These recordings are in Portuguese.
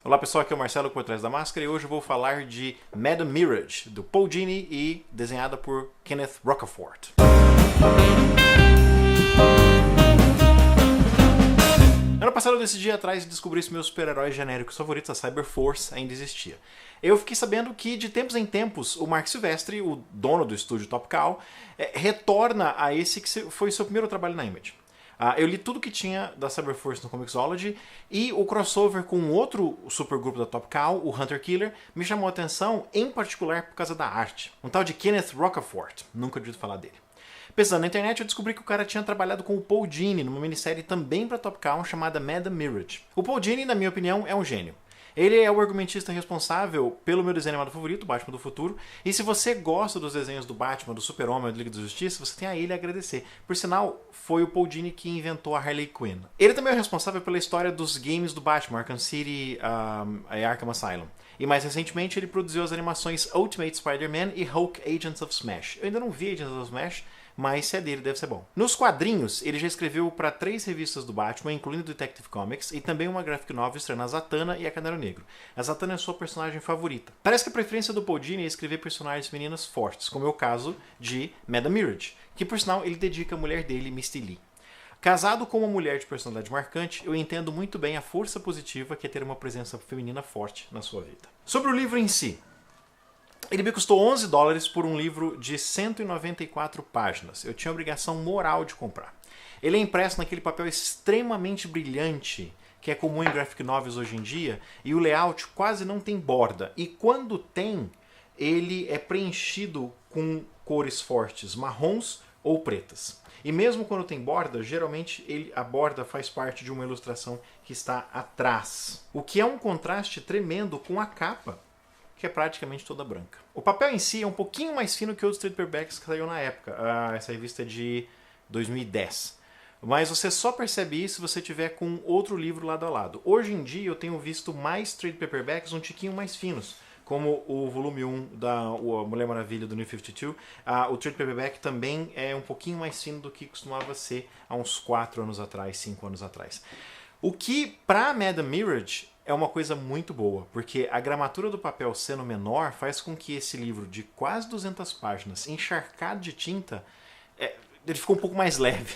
Olá pessoal, aqui é o Marcelo por trás da máscara e hoje eu vou falar de Madame Mirage, do Paul Dini e desenhada por Kenneth Rocafort. Ano passado eu decidi ir atrás e descobrir se meus super-heróis genéricos favoritos, a Cyberforce, ainda existia. Eu fiquei sabendo que de tempos em tempos o Mark Silvestri, o dono do estúdio Top Cow, retorna a esse que foi seu primeiro trabalho na Image. Eu li tudo que tinha da Cyberforce no Comixology e o crossover com outro supergrupo da Top Cow, o Hunter Killer, me chamou a atenção, em particular por causa da arte. Um tal de Kenneth Rocafort, nunca ouvi falar dele. Pesquisando na internet, eu descobri que o cara tinha trabalhado com o Paul Dini numa minissérie também para Top Cow chamada Madame Mirage. O Paul Dini, na minha opinião, é um gênio. Ele é o argumentista responsável pelo meu desenho animado favorito, Batman do Futuro. E se você gosta dos desenhos do Batman, do Super-Homem ou da Liga da Justiça, você tem a ele a agradecer. Por sinal, foi o Paul Dini que inventou a Harley Quinn. Ele também é responsável pela história dos games do Batman, Arkham City e Arkham Asylum. E mais recentemente ele produziu as animações Ultimate Spider-Man e Hulk Agents of Smash. Eu ainda não vi Agents of Smash, mas se é dele, deve ser bom. Nos quadrinhos, ele já escreveu para 3 revistas do Batman, incluindo Detective Comics, e também uma graphic novel estreando a Zatanna e a Canário Negro. A Zatanna é sua personagem favorita. Parece que a preferência do Paul Dini é escrever personagens femininas fortes, como é o caso de Madame Mirage, que por sinal ele dedica a mulher dele, Misty Lee. Casado com uma mulher de personalidade marcante, eu entendo muito bem a força positiva que é ter uma presença feminina forte na sua vida. Sobre o livro em si, ele me custou $11 por um livro de 194 páginas. Eu tinha a obrigação moral de comprar. Ele é impresso naquele papel extremamente brilhante que é comum em graphic novels hoje em dia, e o layout quase não tem borda. E quando tem, ele é preenchido com cores fortes, marrons ou pretas. E mesmo quando tem borda, geralmente a borda faz parte de uma ilustração que está atrás. O que é um contraste tremendo com a capa, que é praticamente toda branca. O papel em si é um pouquinho mais fino que outros trade paperbacks que saíram na época. Essa revista é de 2010. Mas você só percebe isso se você tiver com outro livro lado a lado. Hoje em dia eu tenho visto mais trade paperbacks um tiquinho mais finos, como o volume 1 da Mulher Maravilha do New 52. O trade paperback também é um pouquinho mais fino do que costumava ser há uns 4 anos atrás, 5 anos atrás. O que, para Madame Mirage, é uma coisa muito boa, porque a gramatura do papel sendo menor faz com que esse livro de quase 200 páginas, encharcado de tinta, ele ficou um pouco mais leve.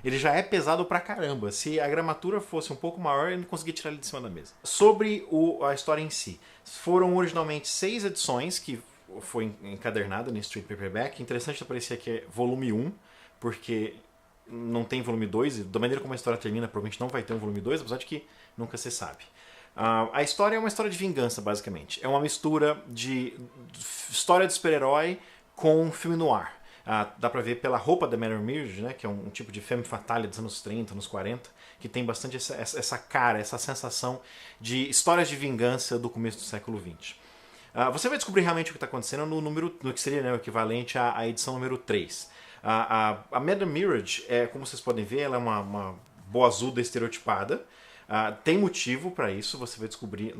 Ele já é pesado pra caramba. Se a gramatura fosse um pouco maior, eu não conseguia tirar ele de cima da mesa. Sobre a história em si, foram originalmente 6 edições que foi encadernada nesse trade paperback. Interessante aparecer que é volume 1, porque não tem volume 2, e da maneira como a história termina, provavelmente não vai ter um volume 2, apesar de que nunca se sabe. A história é uma história de vingança, basicamente. É uma mistura de história de super-herói com filme noir. Dá pra ver pela roupa da Madame Mirage, né, que é um tipo de femme fatale dos anos 30, anos 40, que tem bastante essa cara, essa sensação de histórias de vingança do começo do século XX. Você vai descobrir realmente o que está acontecendo no que seria, né, o equivalente à edição número 3. A Madame Mirage, como vocês podem ver, ela é uma boazuda estereotipada. Tem motivo para isso, você vai descobrir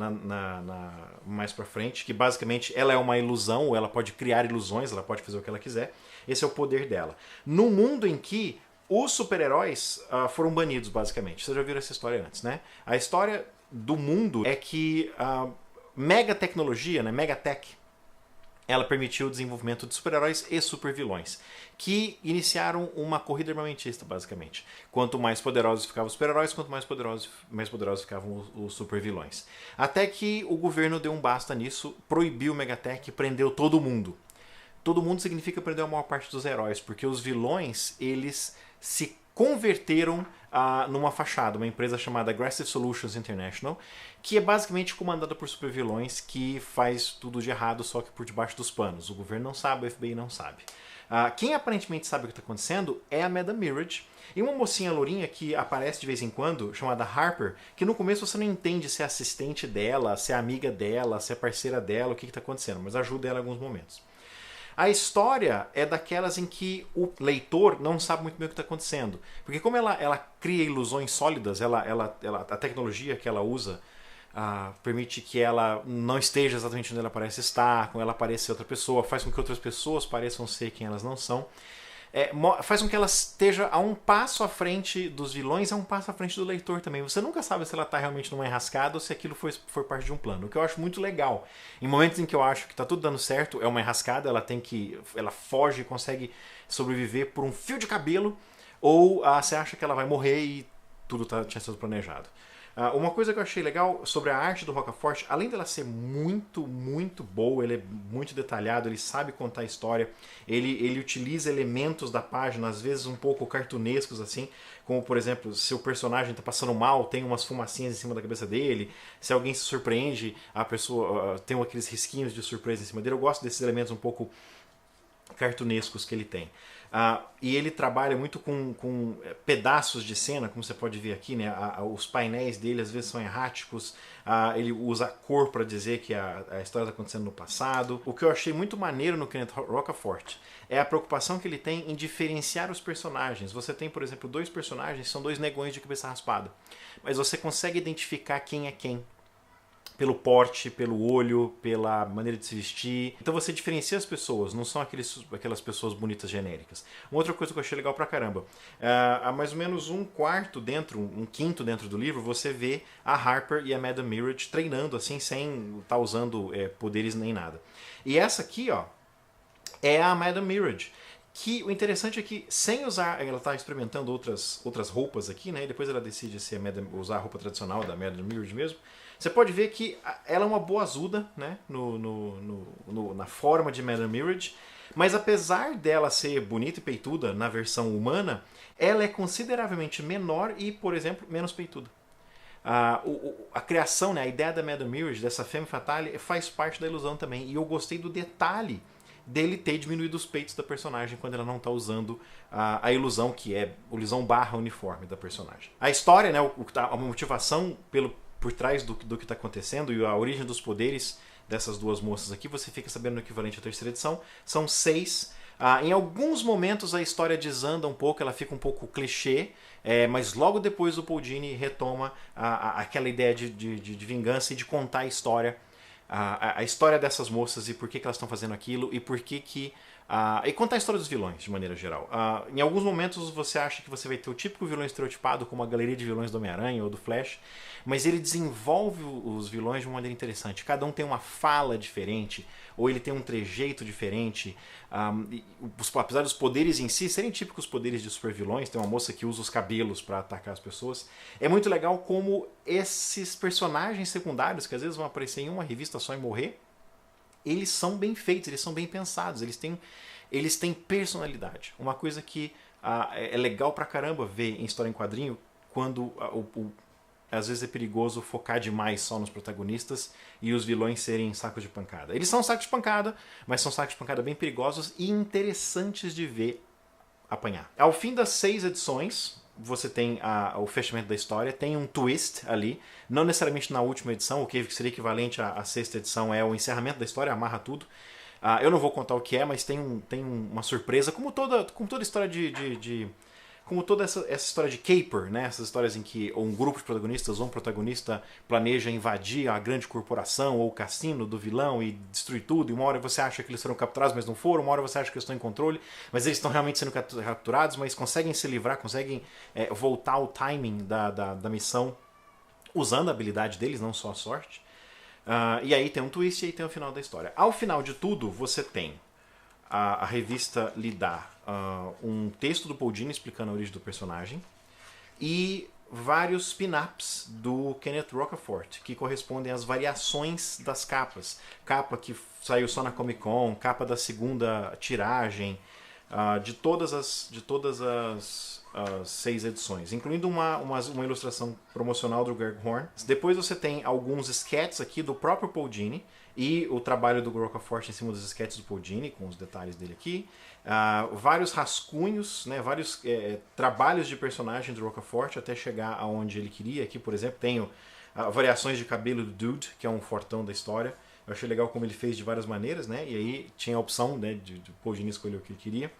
mais pra frente, que basicamente ela é uma ilusão, ou ela pode criar ilusões, ela pode fazer o que ela quiser. Esse é o poder dela. No mundo em que os super-heróis foram banidos, basicamente. Vocês já viram essa história antes, né? A história do mundo é que a mega tecnologia, né, Megatech, ela permitiu o desenvolvimento de super-heróis e super-vilões, que iniciaram uma corrida armamentista, basicamente. Quanto mais poderosos ficavam os super-heróis, quanto mais poderosos ficavam os super-vilões. Até que o governo deu um basta nisso, proibiu o Megatech e prendeu todo mundo. Todo mundo significa prender a maior parte dos heróis, porque os vilões, eles se converteram numa fachada, uma empresa chamada Aggressive Solutions International, que é basicamente comandada por supervilões que faz tudo de errado, só que por debaixo dos panos. O governo não sabe, o FBI não sabe. Quem aparentemente sabe o que está acontecendo é a Madame Mirage e uma mocinha lourinha que aparece de vez em quando, chamada Harper, que no começo você não entende se é assistente dela, se é amiga dela, se é parceira dela, o que está acontecendo, mas ajuda ela em alguns momentos. A história é daquelas em que o leitor não sabe muito bem o que está acontecendo. Porque como ela cria ilusões sólidas, a tecnologia que ela usa permite que ela não esteja exatamente onde ela parece estar, quando ela parece ser outra pessoa, faz com que outras pessoas pareçam ser quem elas não são. faz com que ela esteja a um passo à frente dos vilões, a um passo à frente do leitor também. Você nunca sabe se ela está realmente numa enrascada ou se aquilo foi parte de um plano. O que eu acho muito legal. Em momentos em que eu acho que está tudo dando certo, é uma enrascada, ela foge e consegue sobreviver por um fio de cabelo, ou você acha que ela vai morrer e tudo tinha sido planejado. Uma coisa que eu achei legal sobre a arte do Rocafort, além dela ser muito, muito boa, ele é muito detalhado, ele sabe contar a história, ele utiliza elementos da página, às vezes um pouco cartunescos, assim, como, por exemplo, se o personagem está passando mal, tem umas fumacinhas em cima da cabeça dele, se alguém se surpreende, a pessoa tem aqueles risquinhos de surpresa em cima dele. Eu gosto desses elementos um pouco cartunescos que ele tem. E ele trabalha muito com pedaços de cena, como você pode ver aqui, né? Os painéis dele às vezes são erráticos, ele usa a cor para dizer que a história está acontecendo no passado. O que eu achei muito maneiro no Kenneth Rocafort é a preocupação que ele tem em diferenciar os personagens. Você tem, por exemplo, dois personagens que são dois negões de cabeça raspada, mas você consegue identificar quem é quem. Pelo porte, pelo olho, pela maneira de se vestir. Então você diferencia as pessoas, não são aquelas pessoas bonitas genéricas. Uma outra coisa que eu achei legal pra caramba, há mais ou menos um quinto dentro do livro, você vê a Harper e a Madame Mirage treinando assim, sem estar usando poderes nem nada. E essa aqui, ó, é a Madame Mirage. Que o interessante é que, sem usar, ela está experimentando outras roupas aqui, né? E depois ela decide usar a roupa tradicional da Madame Mirage mesmo. Você pode ver que ela é uma boazuda, né? Na forma de Madame Mirage, mas apesar dela ser bonita e peituda na versão humana, ela é consideravelmente menor e, por exemplo, menos peituda. A criação, né? A ideia da Madame Mirage, dessa femme fatale, faz parte da ilusão também. E eu gostei do detalhe dele ter diminuído os peitos da personagem quando ela não está usando a ilusão, que é a ilusão barra uniforme da personagem. A história, né, a motivação por trás do que está acontecendo e a origem dos poderes dessas duas moças aqui, você fica sabendo no equivalente à terceira edição. São 6. Em alguns momentos a história desanda um pouco, ela fica um pouco clichê, mas logo depois o Paul Dini retoma aquela ideia de vingança e de contar a história. A história dessas moças e por que elas estão fazendo aquilo e por que e contar a história dos vilões, de maneira geral. Em alguns momentos você acha que você vai ter o típico vilão estereotipado, como a galeria de vilões do Homem-Aranha ou do Flash, mas ele desenvolve os vilões de uma maneira interessante. Cada um tem uma fala diferente, ou ele tem um trejeito diferente. Apesar dos poderes em si serem típicos poderes de super-vilões, tem uma moça que usa os cabelos para atacar as pessoas. É muito legal como esses personagens secundários, que às vezes vão aparecer em uma revista só e morrer, eles são bem feitos, eles são bem pensados, eles têm personalidade. Uma coisa que é legal pra caramba ver em história em quadrinho, quando às vezes é perigoso focar demais só nos protagonistas e os vilões serem sacos de pancada. Eles são sacos de pancada, mas são sacos de pancada bem perigosos e interessantes de ver apanhar. Ao fim das 6 edições, você tem o fechamento da história, tem um twist ali, não necessariamente na última edição, o que seria equivalente à 6ª edição é o encerramento da história, amarra tudo. Eu não vou contar o que é, mas tem uma surpresa, como toda história como toda essa história de caper, né? Essas histórias em que um grupo de protagonistas ou um protagonista planeja invadir a grande corporação ou o cassino do vilão e destruir tudo, e uma hora você acha que eles foram capturados, mas não foram, uma hora você acha que eles estão em controle, mas eles estão realmente sendo capturados, mas conseguem se livrar, conseguem voltar ao timing da missão usando a habilidade deles, não só a sorte. E aí tem um twist e aí tem o final da história. Ao final de tudo, você tem a revista lhe dá um texto do Paul Dini explicando a origem do personagem e vários pin-ups do Kenneth Rocafort, que correspondem às variações das capas. Capa que saiu só na Comic Con, capa da segunda tiragem, de todas as 6 edições, incluindo uma ilustração promocional do Greg Horn. Depois você tem alguns sketches aqui do próprio Paul Dini e o trabalho do Rocafort em cima dos sketches do Paul Dini, com os detalhes dele aqui. Vários rascunhos, né, vários trabalhos de personagem do Rocafort até chegar aonde ele queria. Aqui, por exemplo, tem variações de cabelo do Dude, que é um fortão da história. Eu achei legal como ele fez de várias maneiras, né? E aí tinha a opção, né, de Paul Dini escolher o que ele queria.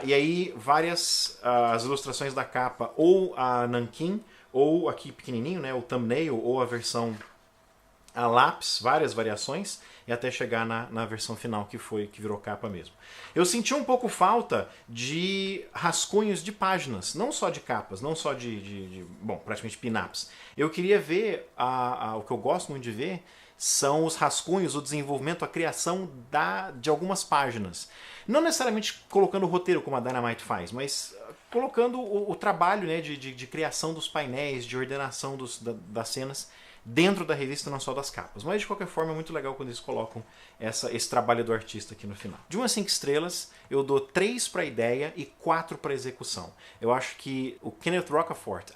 E aí várias as ilustrações da capa, ou a Nankin, ou aqui pequenininho, né, o thumbnail, ou a versão a lápis, várias variações, e até chegar na versão final que virou capa mesmo. Eu senti um pouco falta de rascunhos de páginas, não só de capas, não só bom, praticamente pin-ups. Eu queria ver, o que eu gosto muito de ver, são os rascunhos, o desenvolvimento, a criação de algumas páginas. Não necessariamente colocando o roteiro como a Dynamite faz, mas colocando o trabalho, né, de criação dos painéis, de ordenação das cenas dentro da revista, não só das capas. Mas de qualquer forma é muito legal quando eles colocam esse trabalho do artista aqui no final. De 1 a 5 estrelas, eu dou 3 para a ideia e 4 para a execução. Eu acho que o Kenneth Rocafort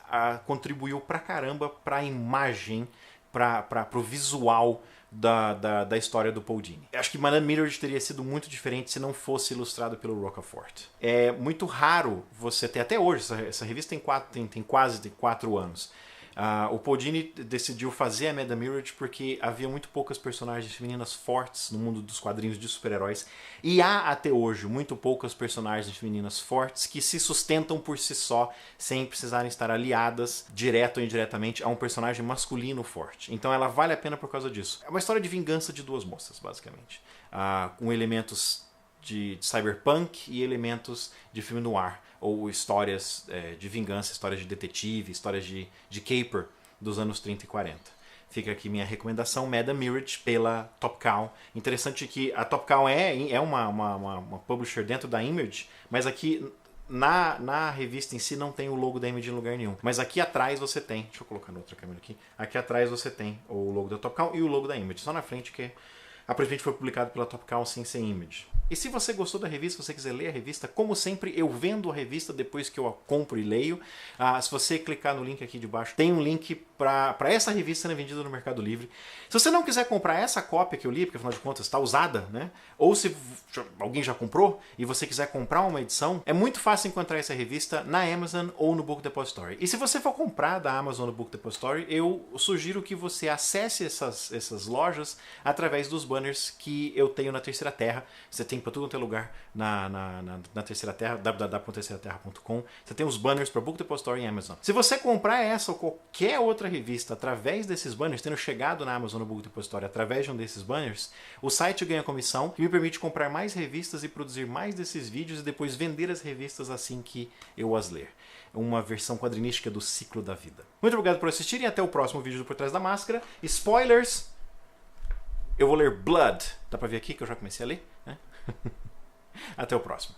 contribuiu pra caramba para a imagem, para o visual da história do Paul Dini. Acho que Madame Mildred teria sido muito diferente se não fosse ilustrado pelo Rocafort. É muito raro você ter, até hoje, essa revista tem quase 4 anos. O Paul Dini decidiu fazer a Madame Mildred porque havia muito poucas personagens femininas fortes no mundo dos quadrinhos de super-heróis, e há até hoje muito poucas personagens femininas fortes que se sustentam por si só, sem precisarem estar aliadas, direto ou indiretamente, a um personagem masculino forte. Então ela vale a pena por causa disso. É uma história de vingança de 2 moças, basicamente, com elementos de cyberpunk e elementos de filme noir, ou histórias de vingança, histórias de detetive, histórias de caper dos anos 30 e 40. Fica aqui minha recomendação, Madame Mildred, pela Top Cow. Interessante que a Top Cow é uma publisher dentro da Image, mas aqui na revista em si não tem o logo da Image em lugar nenhum. Mas aqui atrás você tem, deixa eu colocar na outra câmera aqui, aqui atrás você tem o logo da Top Cow e o logo da Image, só na frente que aparentemente foi publicado pela Top Cow sem ser Image. E se você gostou da revista, se você quiser ler a revista, como sempre, eu vendo a revista depois que eu a compro e leio. Se você clicar no link aqui de baixo, tem um link para essa revista sendo vendida no Mercado Livre. Se você não quiser comprar essa cópia que eu li, porque afinal de contas está usada, né? Ou se alguém já comprou e você quiser comprar uma edição, é muito fácil encontrar essa revista na Amazon ou no Book Depository. E se você for comprar da Amazon ou no Book Depository, eu sugiro que você acesse essas lojas através dos banners que eu tenho na Terceira Terra. Você tem para tudo quanto é lugar na Terceira Terra, www.terceiraterra.com. Você tem os banners para Book Depository e Amazon. Se você comprar essa ou qualquer outra revista através desses banners, tendo chegado na Amazon ou Book Depository através de um desses banners, o site ganha comissão, que me permite comprar mais revistas e produzir mais desses vídeos e depois vender as revistas assim que eu as ler. Uma versão quadrinística do ciclo da vida. Muito obrigado por assistirem e até o próximo vídeo do Por Trás da Máscara. Spoilers! Eu vou ler Blood. Dá pra ver aqui que eu já comecei a ler? Né? Até o próximo.